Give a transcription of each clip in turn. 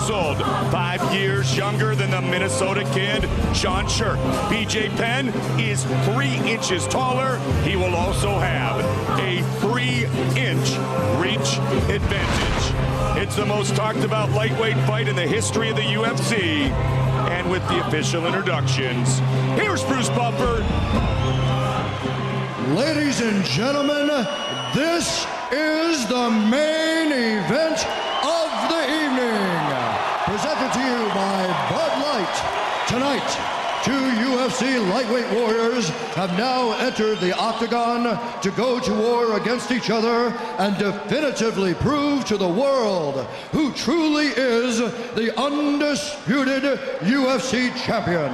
years old, 5 years younger than the Minnesota kid, Sherk. BJ Penn is 3 inches taller. He will also have a 3-inch reach advantage. It's the most talked about lightweight fight in the history of the UFC. And with the official introductions, here's Bruce Buffer. Ladies and gentlemen, this is the main event of the evening. Presented to you by Bud Light. Tonight, 2 UFC lightweight warriors have now entered the octagon to go to war against each other and definitively prove to the world who truly is the undisputed UFC champion.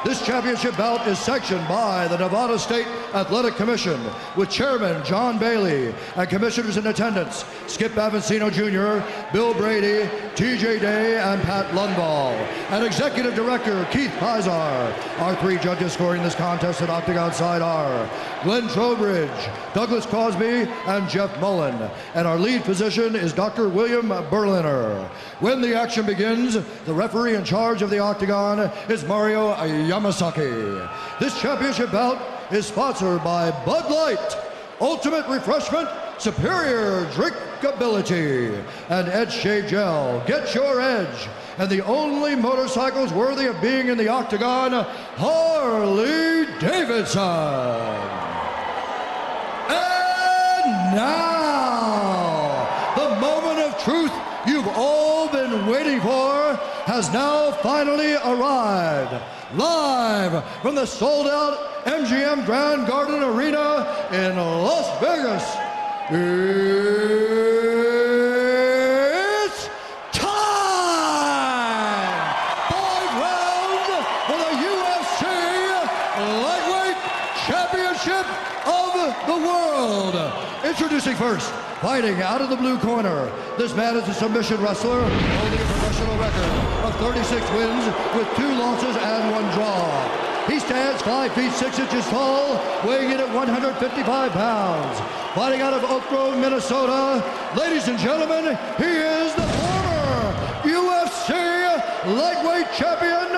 This championship bout is sanctioned by the Nevada State Athletic Commission with Chairman John Bailey and commissioners in attendance Skip Avancino Jr., Bill Brady, TJ Day, and Pat Lundvall, and Executive Director Keith Pizar. Our 3 judges scoring this contest at Octagon side are Glenn Trowbridge, Douglas Cosby, and Jeff Mullen. And our lead physician is Dr. William Berliner. When the action begins, the referee in charge of the Octagon is Mario Yamasaki. This championship bout is sponsored by Bud Light, Ultimate Refreshment, Superior Drinkability, and Edge Shave Gel. Get your edge. And the only motorcycles worthy of being in the Octagon, Harley Davidson. And now, the moment of truth you've all been waiting for has now finally arrived. Live from the sold-out MGM Grand Garden Arena in Las Vegas, it's time! 5 rounds for the UFC Lightweight Championship of the World. Introducing first, fighting out of the blue corner, this man is a submission wrestler holding a professional record of 36 wins with 2 losses and 1 draw. He stands 5 feet 6 inches tall, weighing in at 155 pounds. Fighting out of Oak Grove, Minnesota, ladies and gentlemen, he is the former UFC lightweight champion,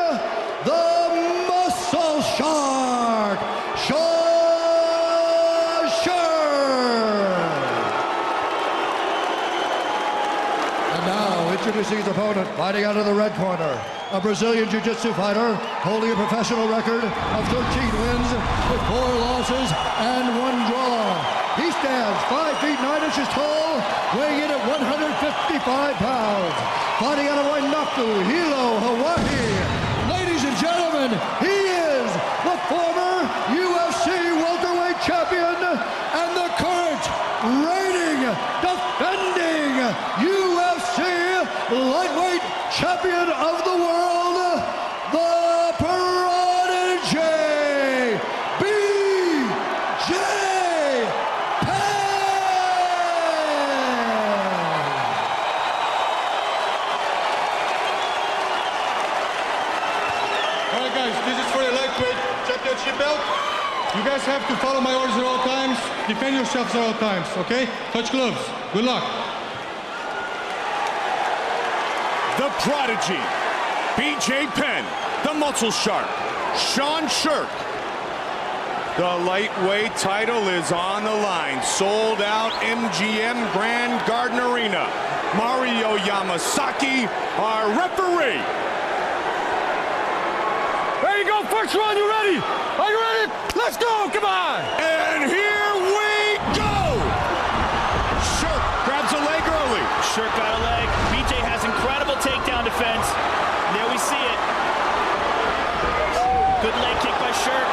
the Muscle Shark, Sherk. And now, introducing his opponent, fighting out of the red corner, a Brazilian Jiu-Jitsu fighter holding a professional record of 13 wins with 4 losses and 1 draw. He stands 5 feet 9 inches tall, weighing in at 155 pounds. Fighting out of Wainuku, Hilo, Hawaii. Ladies and gentlemen, he is the former UFC welterweight champion and the current reigning, defending UFC lightweight champion of the world, the Prodigy, BJ Penn. All right, guys, this is for the lightweight championship belt. You guys have to follow my orders at all times, defend yourselves at all times, okay? Touch gloves. Good luck. The Prodigy, BJ Penn, the Muscle Shark, Sherk. The lightweight title is on the line. Sold out MGM Grand Garden Arena. Mario Yamasaki, our referee. There you go, first round, you ready? Are you ready? Let's go, come on! And here we go! Sherk grabs a leg early. Sherk got a leg. BJ has incredible takedown defense. There we see it. Good leg kick by Sherk.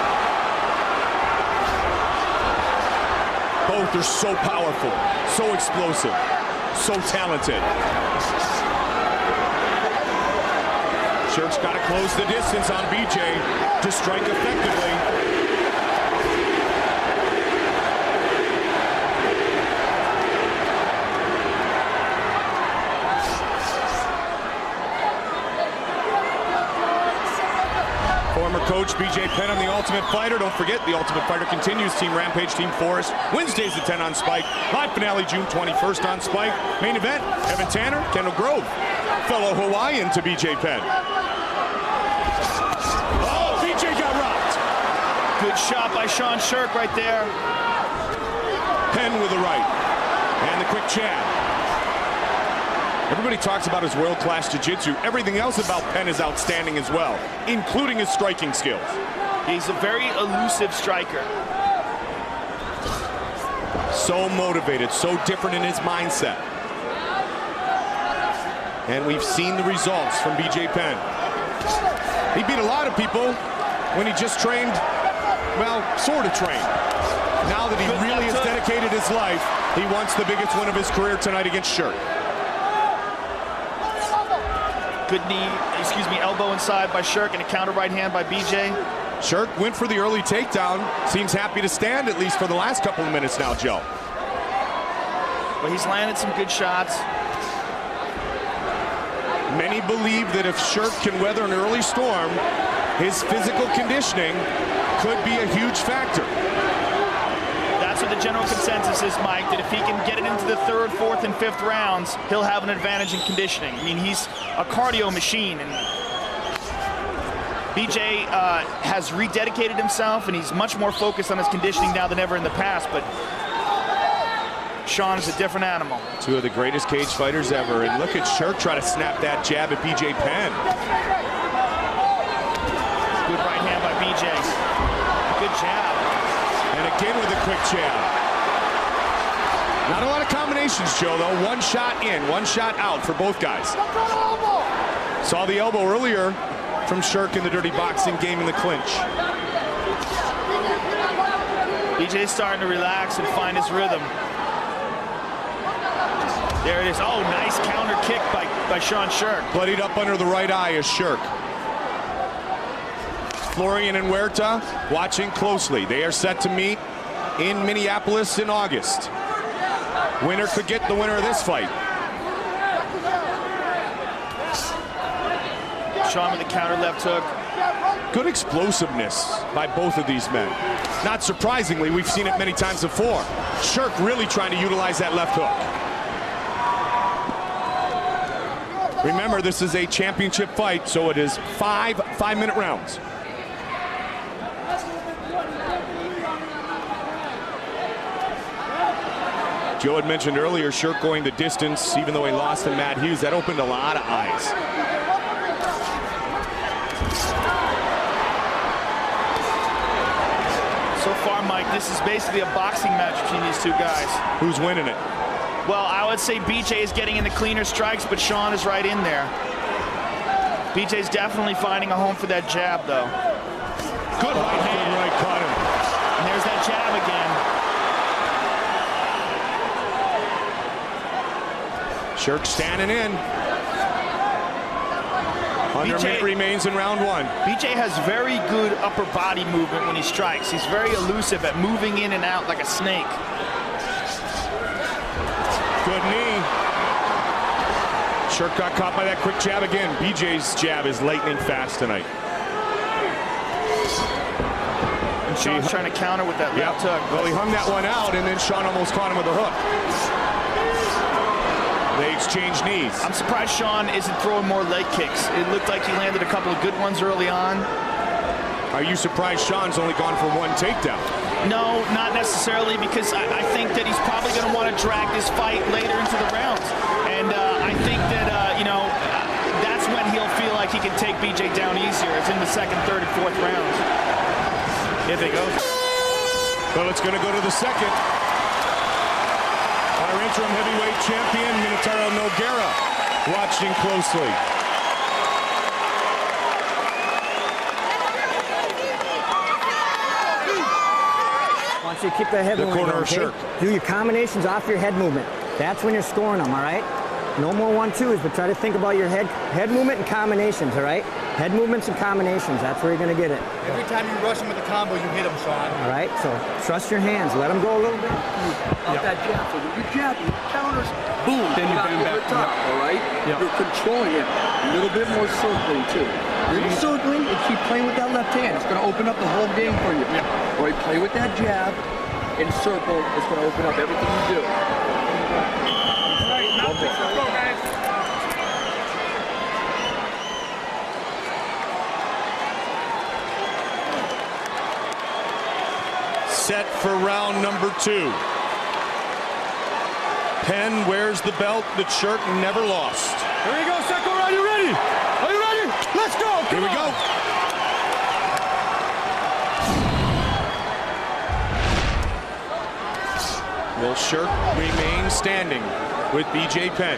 Both are so powerful, so explosive, so talented. Sherk's got to close the distance on BJ to strike effectively. Former coach BJ Penn on The Ultimate Fighter. Don't forget, The Ultimate Fighter continues. Team Rampage, Team Forest. Wednesdays at 10 on Spike. Live finale June 21st on Spike. Main event, Evan Tanner, Kendall Grove. Fellow Hawaiian to BJ Penn. Oh, BJ got rocked. Good shot by Sean Sherk right there. Penn with the right. And the quick jab. Everybody talks about his world-class jiu-jitsu. Everything else about Penn is outstanding as well, including his striking skills. He's a very elusive striker. So motivated, so different in his mindset. And we've seen the results from BJ Penn. He beat a lot of people when he just trained, well, sort of trained. Now that he really has dedicated his life, he wants the biggest win of his career tonight against Sherk. Good knee, elbow inside by Sherk and a counter right hand by BJ. Sherk went for the early takedown. Seems happy to stand, at least for the last couple of minutes now, Joe. But he's landed some good shots. Many believe that if Sherk can weather an early storm, his physical conditioning could be a huge factor. That's what the general consensus is, Mike, that if he can get it into the 3rd, 4th, and 5th rounds, he'll have an advantage in conditioning. I mean, he's a cardio machine, and BJ has rededicated himself, and he's much more focused on his conditioning now than ever in the past, but Sean is a different animal. Two of the greatest cage fighters ever, and look at Sherk try to snap that jab at BJ Penn. Good right hand by BJ. Good jab. And again with a quick jab. Not a lot of combinations, Joe, though. One shot in, one shot out for both guys. Saw the elbow earlier from Sherk in the dirty boxing game in the clinch. BJ's starting to relax and find his rhythm. There it is. Oh, nice counter kick by Sean Sherk. Bloodied up under the right eye is Sherk. Florian and Huerta watching closely. They are set to meet in Minneapolis in August. Winner could get the winner of this fight. Sean with the counter left hook. Good explosiveness by both of these men. Not surprisingly, we've seen it many times before. Sherk really trying to utilize that left hook. Remember, this is a championship fight, so it is 5 5-minute rounds. Joe had mentioned earlier, Sherk going the distance, even though he lost to Matt Hughes. That opened a lot of eyes. So far, Mike, this is basically a boxing match between these two guys. Who's winning it? Well, I would say BJ is getting into cleaner strikes, but Sean is right in there. BJ's definitely finding a home for that jab, though. Good right hand. Good right, caught him. And there's that jab again. Sherk standing in. Under minute remains in round 1. BJ has very good upper body movement when he strikes. He's very elusive at moving in and out like a snake. Good knee. Sherk got caught by that quick jab again. BJ's jab is lightning fast tonight. And Sean's trying to counter with that left hook. Well, he hung that one out, and then Sean almost caught him with a hook. They exchange knees. I'm surprised Sean isn't throwing more leg kicks. It looked like he landed a couple of good ones early on. Are you surprised Sean's only gone for 1 takedown? No, not necessarily, because I think that he's probably going to want to drag this fight later into the rounds. And I think that, that's when he'll feel like he can take BJ down easier. It's in the 2nd, 3rd, and 4th rounds. If it goes. Well, it's going to go to the 2nd. Our interim heavyweight champion, Minotauro Nogueira, watching closely. I want you to keep the head movement, okay? Do your combinations off your head movement. That's when you're scoring them, all right? No more 1-2s, but try to think about your head movement and combinations, all right? Head movements and combinations, that's where you're going to get it. Every time you rush him with a combo, you hit him, Sean. All right, so trust your hands. Let them go a little bit. Out that jab. So when you jab, you counters, boom, then you bend back. Top, all right? You're controlling it. A little bit more circling, too. A little circling and keep playing with that left hand. It's going to open up the whole game for you. All right, play with that jab and circle. It's going to open up everything you do. All right, now let's go, guys. Set for round number 2. Penn wears the belt that Sherk never lost. Here we go, second round. You ready? Are you ready? Let's go. Here we go. Will Sherk remain standing with BJ Penn?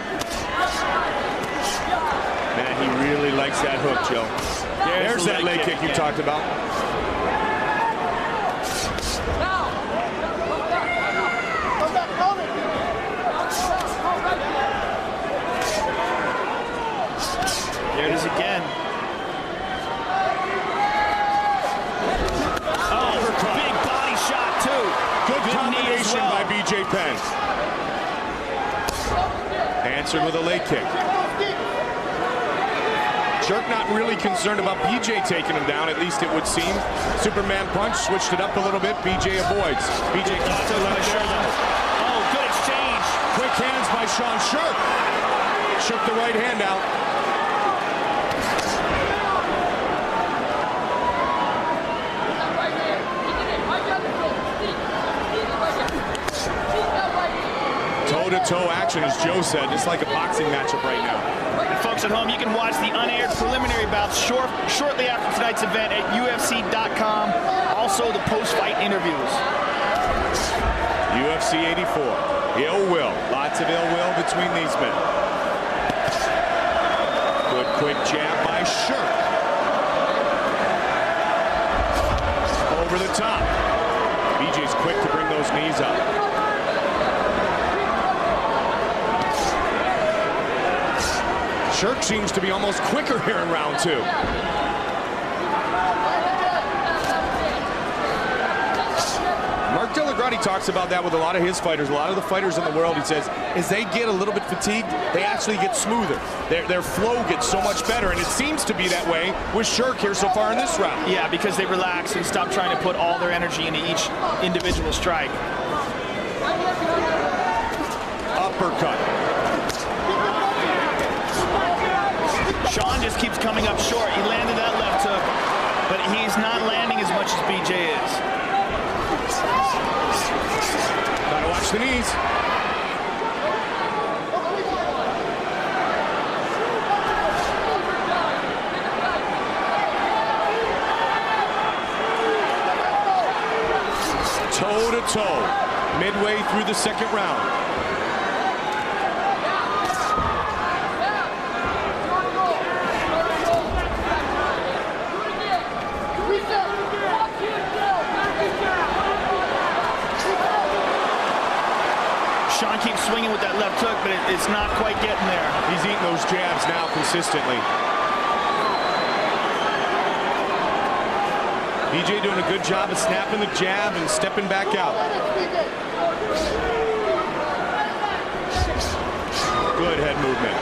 Man, he really likes that hook, Joe. There's that leg kick you talked about. There it is again. Oh, big body shot, too. Good combination by BJ Penn. Answered with a leg kick. Sherk not really concerned about BJ taking him down, at least it would seem. Superman punch, switched it up a little bit. BJ avoids. BJ got to let it show. Oh, good exchange. Quick hands by Sherk. Shook the right hand out. Toe-to-toe action, as Joe said. It's like a boxing matchup right now. And folks at home, you can watch the unaired preliminary bouts shortly after tonight's event at UFC.com. Also, the post-fight interviews. UFC 84. Ill will. Lots of ill will between these men. Good quick jab by Sherk. Over the top. BJ's quick to bring those knees up. Sherk seems to be almost quicker here in round 2. Mark Delagrati talks about that with a lot of his fighters. A lot of the fighters in the world, he says, as they get a little bit fatigued, they actually get smoother. Their flow gets so much better, and it seems to be that way with Sherk here so far in this round. Yeah, because they relax and stop trying to put all their energy into each individual strike. Uppercut. Sean just keeps coming up short. He landed that left hook, but he's not landing as much as BJ is. Gotta watch the knees. Toe-to-toe, midway through the second round. Sean keeps swinging with that left hook, but it's not quite getting there. He's eating those jabs now consistently. BJ doing a good job of snapping the jab and stepping back out. Good head movement.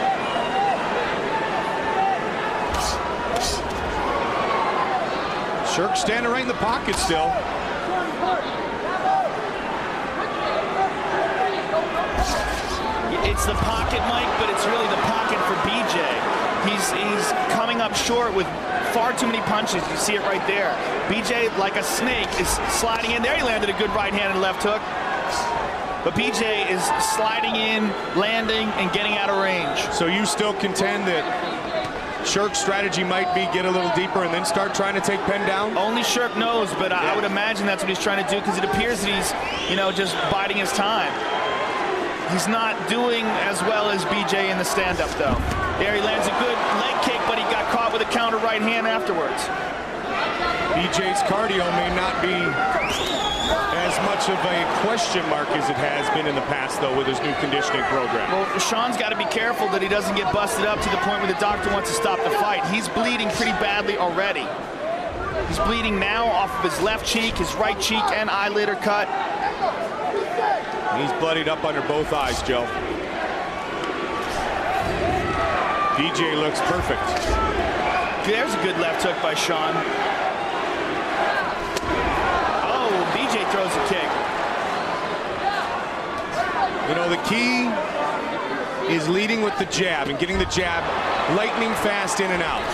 Sherk standing right in the pocket still. It's the pocket, Mike, but it's really the pocket for BJ. He's coming up short with far too many punches. You see it right there. BJ, like a snake, is sliding in there. He landed a good right hand and left hook. But BJ is sliding in, landing, and getting out of range. So you still contend that Sherk's strategy might be get a little deeper and then start trying to take Penn down? Only Sherk knows, but I would imagine that's what he's trying to do, because it appears that he's, just biding his time. He's not doing as well as BJ in the stand-up, though. There he lands a good leg kick, but he got caught with a counter right hand afterwards. BJ's cardio may not be as much of a question mark as it has been in the past, though, with his new conditioning program. Well, Sean's got to be careful that he doesn't get busted up to the point where the doctor wants to stop the fight. He's bleeding pretty badly already. He's bleeding now off of his left cheek, his right cheek and eyelid are cut. He's bloodied up under both eyes, Joe. BJ looks perfect. There's a good left hook by Sean. Oh, BJ throws a kick. You know, the key is leading with the jab and getting the jab lightning fast in and out.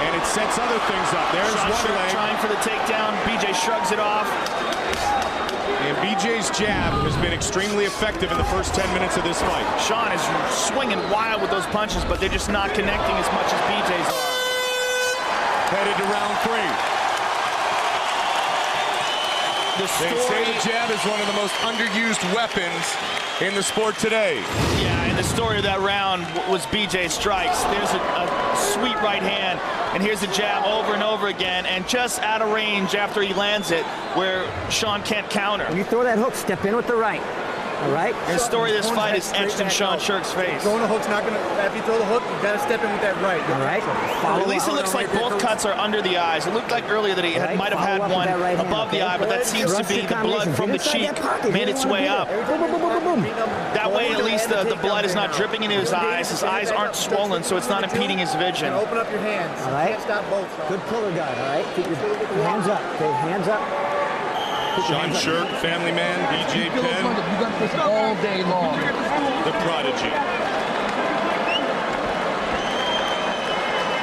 And it sets other things up. There's Sean one leg. trying for the takedown. BJ shrugs it off. And BJ's jab has been extremely effective in the first 10 minutes of this fight. Sean is swinging wild with those punches, but they're just not connecting as much as BJ's are. Headed to round 3. They say the jab is one of the most underused weapons in the sport today. Yeah, and the story of that round was BJ's strikes. There's a sweet right hand, and here's a jab over and over again, and just out of range after he lands it, where Sean can't counter. When you throw that hook, step in with the right. All right? And the story of this fight is etched in Sean Sherk's face. Throwing the hook's not going to, after you throw the hook, you got to step in with that right. All right? At least it looks like both cuts are under the eyes. It looked like earlier that he might have had one above the eye, but that seems to be the blood from the cheek made its way up. That way, at least the blood is not dripping into his eyes. His eyes aren't swollen, so it's not impeding his vision. Open up your hands. All right? You can't stop both. Sean. Good puller guard, all right? Keep your hands up, okay? Hands up. Sean Sherk, family man, BJ Penn. You got this all day long. The prodigy.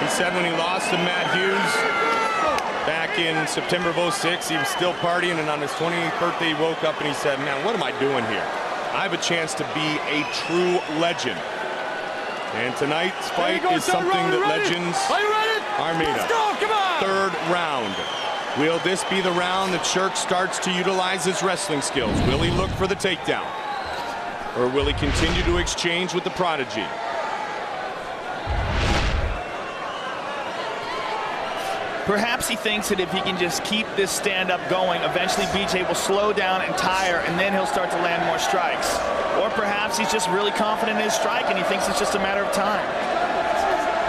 He said when he lost to Matt Hughes back in September of '06, he was still partying, and on his 28th birthday, he woke up and he said, man, what am I doing here? I have a chance to be a true legend. And tonight's fight is something that legends are made of. Let's go, come on! Third round. Will this be the round that Sherk starts to utilize his wrestling skills? Will he look for the takedown? Or will he continue to exchange with the prodigy? Perhaps he thinks that if he can just keep this stand-up going, eventually BJ will slow down and tire, and then he'll start to land more strikes. Or perhaps he's just really confident in his strike, and he thinks it's just a matter of time.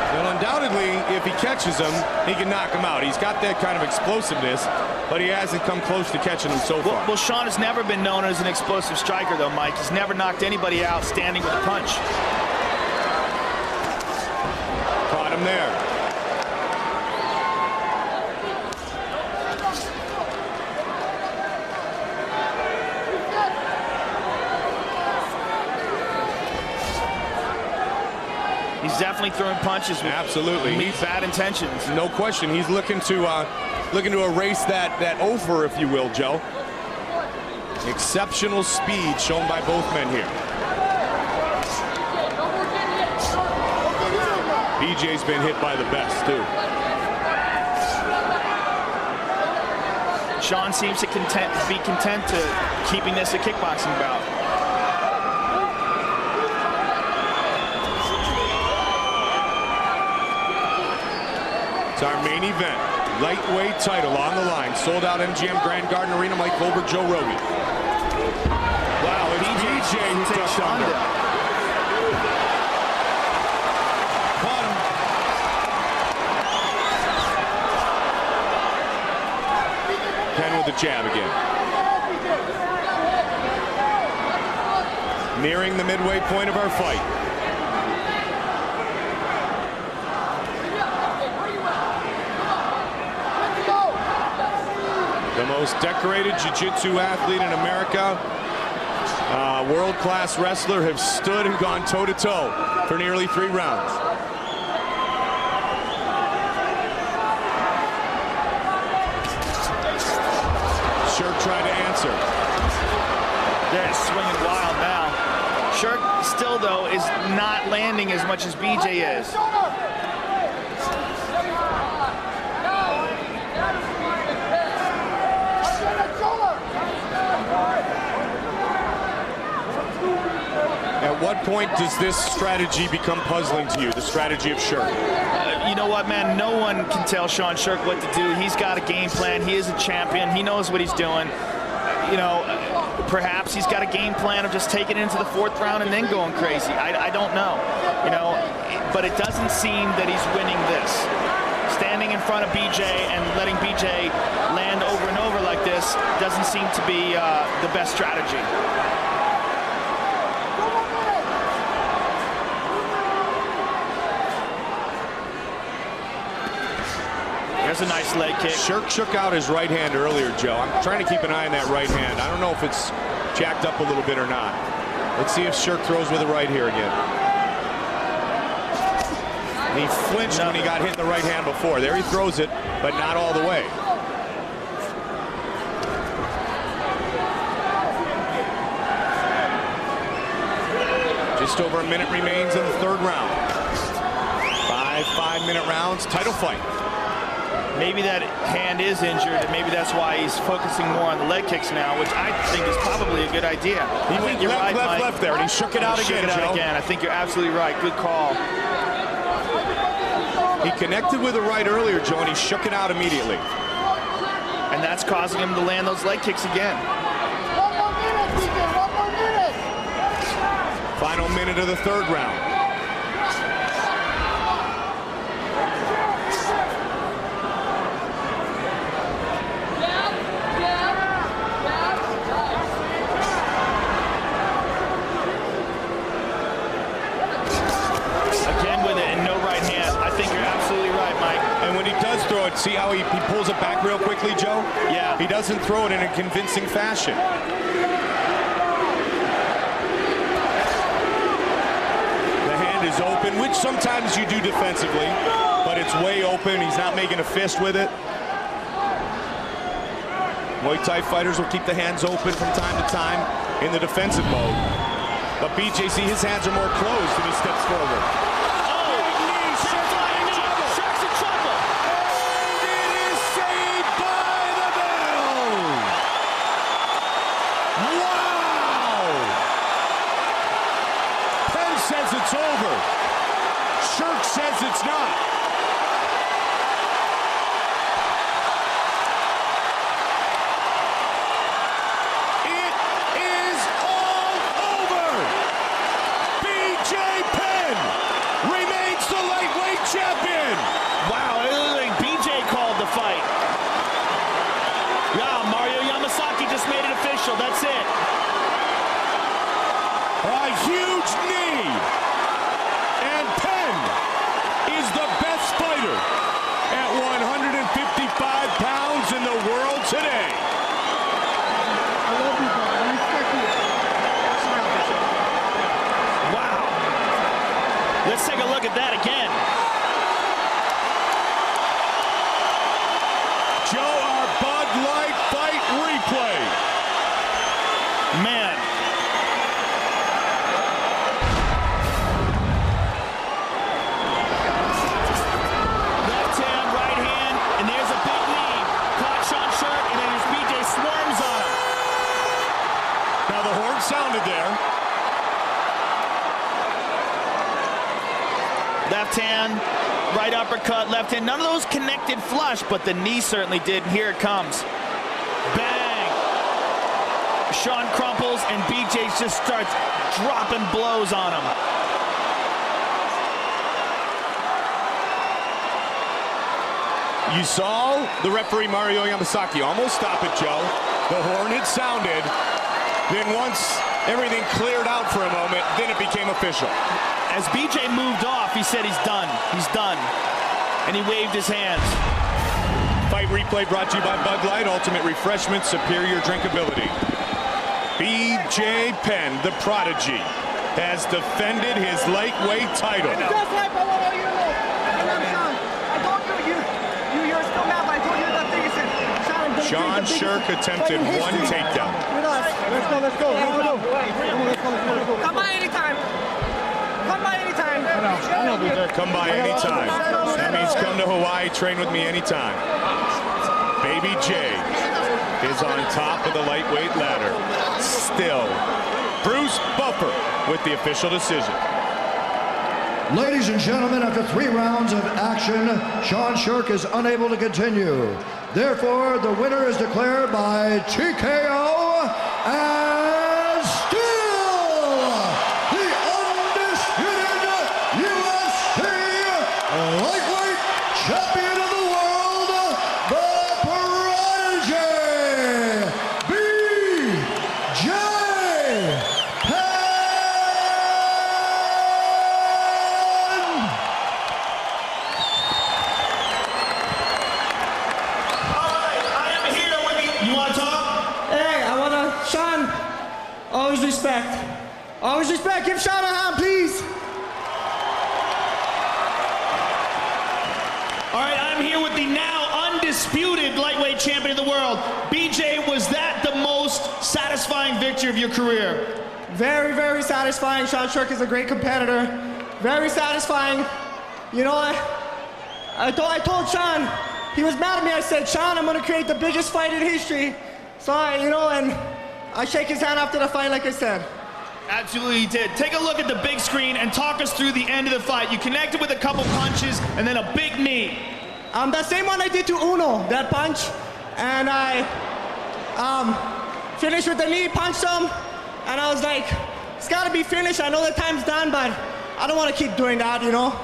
Well, undoubtedly, if he catches him, he can knock him out. He's got that kind of explosiveness, but he hasn't come close to catching him so far. Well, Sean has never been known as an explosive striker, though, Mike. He's never knocked anybody out standing with a punch. Caught him there. He's definitely throwing punches with bad intentions. No question. He's looking to erase that offer, if you will, Joe. Exceptional speed shown by both men here. BJ's been hit by the best, too. Sean seems to be content to keeping this a kickboxing bout. It's our main event. Lightweight title on the line. Sold out MGM Grand Garden Arena. Mike Goldberg, Joe Rogan. Wow, it's BJ who takes on it. Caught him. Penn with the jab again. Nearing the midway point of our fight. The most decorated jiu-jitsu athlete in America, world-class wrestler, have stood and gone toe-to-toe for nearly 3 rounds. Sherk tried to answer. They're swinging wild now. Sherk still, though, is not landing as much as BJ is. At At what point does this strategy become puzzling to you, the strategy of Sherk? You know what, man? No one can tell Sean Sherk what to do. He's got a game plan. He is a champion. He knows what he's doing. You know, perhaps he's got a game plan of just taking it into the 4th round and then going crazy. I don't know. You know, but it doesn't seem that he's winning this. Standing in front of BJ and letting BJ land over and over like this doesn't seem to be the best strategy. There's a nice leg kick. Sherk shook out his right hand earlier, Joe. I'm trying to keep an eye on that right hand. I don't know if it's jacked up a little bit or not. Let's see if Sherk throws with the right here again. He flinched when he got hit in the right hand before. There he throws it, but not all the way. Just over a minute remains in the 3rd round. 5-minute rounds, title fight. Maybe that hand is injured, and maybe that's why he's focusing more on the leg kicks now, which I think is probably a good idea. He went left there, and he shook it out again, Joe. I think you're absolutely right. Good call. He connected with the right earlier, Joe, and he shook it out immediately. And that's causing him to land those leg kicks again. 1 more minute, BJ, 1 more minute. Final minute of the 3rd round. See how he pulls it back real quickly, Joe? Yeah. He doesn't throw it in a convincing fashion. The hand is open, which sometimes you do defensively, but it's way open. He's not making a fist with it. Muay Thai fighters will keep the hands open from time to time in the defensive mode. But BJ, see, his hands are more closed when he steps forward. Says it's over. Sherk says it's not. It is all over. BJ Penn remains the lightweight champion. Wow, it looks like BJ called the fight. Yeah, Mario Yamasaki just made it official. That's it. A huge knee, and Penn is the best fighter at 155 pounds in the world today. I love you, brother. I respect you. Wow. Let's take a look at that again. Joe, our Bud Light fight replay. Man. Sounded there. Left hand, right uppercut, left hand. None of those connected flush, but the knee certainly did. And here it comes. Bang! Sean crumples, and BJ just starts dropping blows on him. You saw the referee Mario Yamasaki almost stop it, Joe. The horn had sounded. Then once everything cleared out for a moment, then it became official. As BJ moved off, he said he's done. He's done. And he waved his hands. Fight replay brought to you by Bud Light, Ultimate Refreshment, Superior Drinkability. BJ Penn, the prodigy, has defended his lightweight title. Just like I want you to know. I told you, you're still mad, but I told you that thing is Sean Sherk attempted one takedown. Let's go. Come by anytime. Come by anytime. Come by anytime. That means come to Hawaii, train with me anytime. Baby J is on top of the lightweight ladder. Still Bruce Buffer with the official decision. Ladies and gentlemen, after 3 rounds of action, Sean Sherk is unable to continue. Therefore, the winner is declared by TKO as still the undisputed UFC lightweight champion of the world, the Prodigy, BJ Penn. You want to talk? Hey, I want to, Sean, always respect. Always respect. Give Sean a hand, please. All right, I'm here with the now undisputed lightweight champion of the world. BJ, was that the most satisfying victory of your career? Very, very satisfying. Sean Sherk is a great competitor. Very satisfying. You know, I told Sean, he was mad at me. I said, Sean, I'm going to create the biggest fight in history. So, and I shake his hand after the fight, like I said. Absolutely, he did. Take a look at the big screen and talk us through the end of the fight. You connected with a couple punches and then a big knee. That same one I did to Uno, that punch. And I finished with the knee, punched him, and I was like, it's got to be finished. I know the time's done, but I don't want to keep doing that, you know?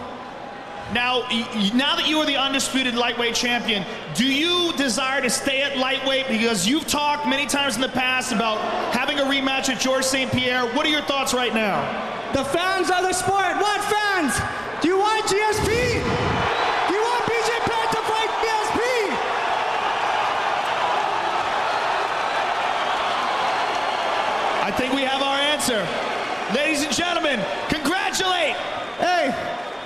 Now that you are the undisputed lightweight champion, do you desire to stay at lightweight? Because you've talked many times in the past about having a rematch with Georges St. Pierre. What are your thoughts right now? The fans of the sport. What fans? Do you want GSP? Do you want BJ Penn to fight GSP? I think we have our answer. Ladies and gentlemen, congratulate! Hey,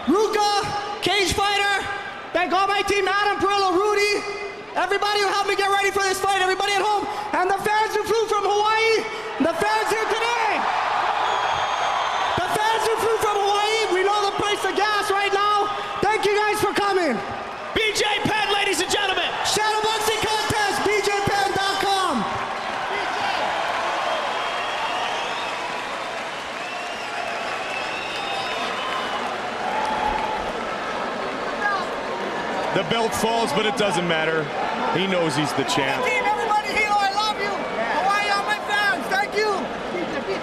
Ruka, Cage Fighter, thank all my team, Adam, Perillo, Rudy, everybody who helped me get ready for this fight, everybody at home, and the fans who flew from Hawaii, the fans here today. The fans who flew from Hawaii, we know the price of gas right now. Thank you guys for coming. BJ Penn, ladies and gentlemen. Shadowboxing contest, bjpenn.com. The belt falls, but it doesn't matter. He knows he's the champ. Team, everybody here, I love you. Hawaii, all my fans, thank you.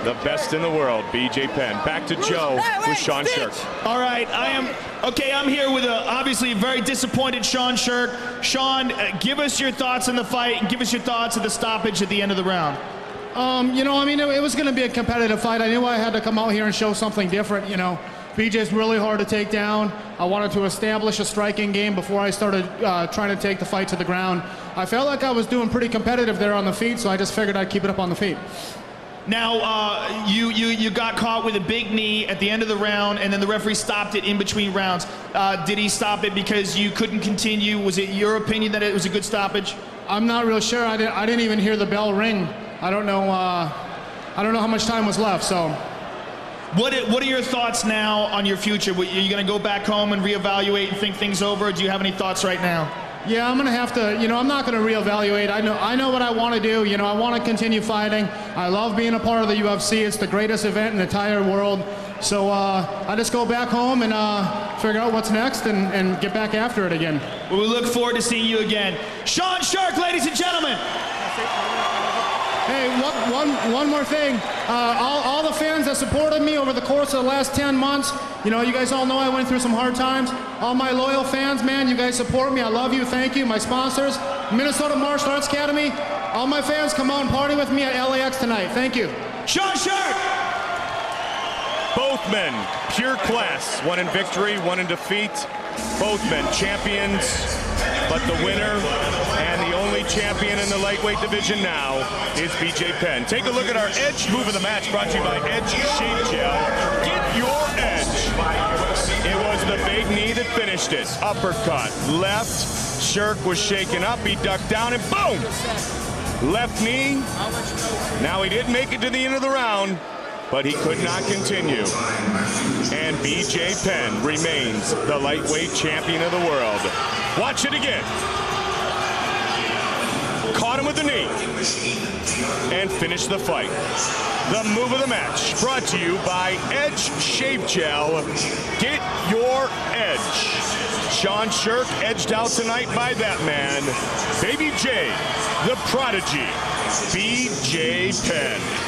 The best in the world, BJ Penn. Back to Joe with Sean Sherk. All right, I'm here with obviously a very disappointed Sean Sherk. Sean, give us your thoughts on the fight and give us your thoughts of the stoppage at the end of the round. It was going to be a competitive fight. I knew I had to come out here and show something different, BJ's really hard to take down. I wanted to establish a striking game before I started trying to take the fight to the ground. I felt like I was doing pretty competitive there on the feet, so I just figured I'd keep it up on the feet. Now, you got caught with a big knee at the end of the round, and then the referee stopped it in between rounds. Did he stop it because you couldn't continue? Was it your opinion that it was a good stoppage? I'm not real sure. I didn't even hear the bell ring. I don't know how much time was left, so. What are your thoughts now on your future? Are you going to go back home and reevaluate and think things over? Or do you have any thoughts right now? Yeah, I'm going to have to, I'm not going to reevaluate. I know what I want to do. I want to continue fighting. I love being a part of the UFC. It's the greatest event in the entire world. So I just go back home and figure out what's next and get back after it again. Well, we look forward to seeing you again. Sean Sherk, ladies and gentlemen. Hey, one more thing. All the fans that supported me over the course of the last 10 months, you guys all know I went through some hard times. All my loyal fans, man, you guys support me. I love you. Thank you. My sponsors, Minnesota Martial Arts Academy. All my fans, come out and party with me at LAX tonight. Thank you. Sean Sherk! Both men, pure class. One in victory, one in defeat. Both men champions, but the winner and the only champion in the lightweight division now is BJ Penn. Take a look at our edge move of the match, brought to you by Edge Shave Gel. Get your edge. It was the big knee that finished it. Uppercut, left. Sherk was shaken up. He ducked down and boom! Left knee. Now he did make it to the end of the round, but he could not continue. And BJ Penn remains the lightweight champion of the world. Watch it again. Caught him with the knee and finish the fight. The move of the match brought to you by Edge Shave Gel. Get your edge. Sean Sherk edged out tonight by that man, Baby J, the prodigy, B.J. Penn.